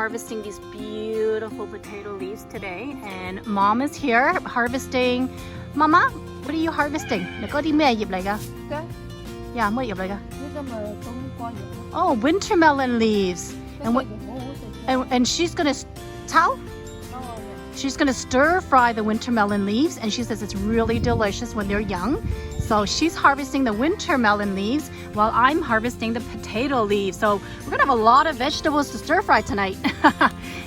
harvesting these beautiful potato leaves today, and Mom is here harvesting. Mama, what are you harvesting? 你嗰啲咩葉嚟㗎？ Yeah, 乜葉嚟㗎？ Oh, winter melon leaves. And what? And she's gonna She's gonna stir fry the winter melon leaves, and she says it's really delicious when they're young. So she's harvesting the winter melon leaves while I'm harvesting the potato leaves. So we're gonna have a lot of vegetables to stir fry tonight.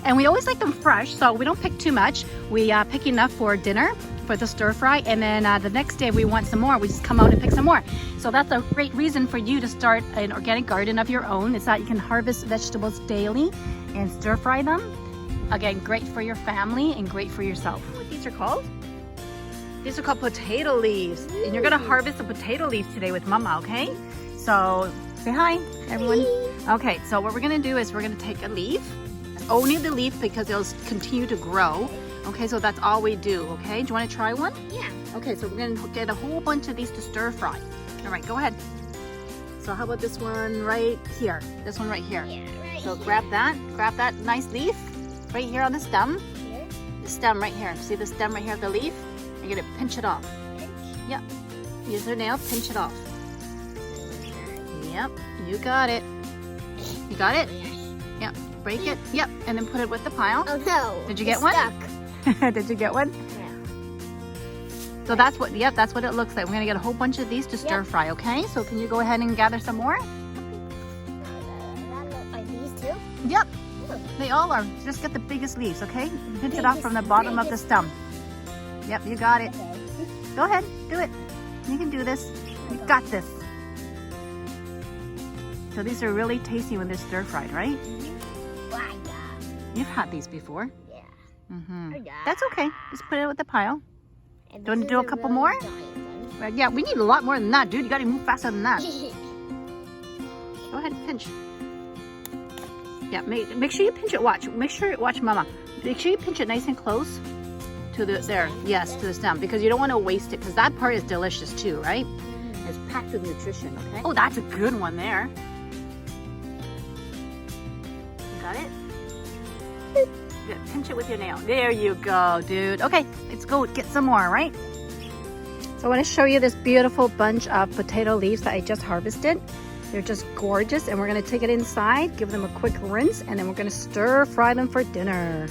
And we always like them fresh, so we don't pick too much. We pick enough for dinner for the stir fry, and then the next day we want some more, we just come out and pick some more. So that's a great reason for you to start an organic garden of your own, is that you can harvest vegetables daily and stir fry them. Again, great for your family and great for yourself. What these are called? These are called potato leaves. And you're gonna harvest the potato leaves today with Mama, okay? So say hi, everyone. Okay, so what we're gonna do is we're gonna take a leaf, only the leaf because it'll continue to grow. Okay, so that's all we do, okay? Do you wanna try one? Yeah. Okay, so we're gonna get a whole bunch of these to stir fry. All right, go ahead. So how about this one right here? This one right here. Yeah, right. So grab that nice leaf right here on the stem. Here. The stem right here. See the stem right here of the leaf? You're gonna pinch it off. Pinch. Yep. Use your nail, pinch it off. Yep, you got it. You got it? Yep. Break it. Yep. And then put it with the pile. Oh no. Did you get It's one? Stuck. Did you get one? Yeah. So that's what, yep, that's what it looks like. We're gonna get a whole bunch of these to stir fry, okay? So can you go ahead and gather some more? Are these two? Yep, Oh. they all are. Just get the biggest leaves, okay? Pinch it off from the bottom of the stem. Yep, you got it. Okay. Go ahead, do it. You can do this. You got this. So these are really tasty when they're stir fried, right? Wow. You've had these before. Yeah. Mm-hmm. That's okay. Just put it with the pile. And Do you want this to do a is couple really more? giant one. But yeah, we need a lot more than that, dude. You gotta move faster than that. Go ahead and pinch. Yeah, make sure you pinch it. Watch Mama. Make sure you pinch it nice and close to the to the stem, because you don't want to waste it, because that part is delicious too, right? It's packed with nutrition. Okay. Oh, that's a good one there. You got it? Good. Pinch it with your nail. There you go, dude. Okay, let's go get some more, right? So I want to show you this beautiful bunch of potato leaves that I just harvested. They're just gorgeous, and we're going to take it inside, give them a quick rinse, and then we're going to stir fry them for dinner.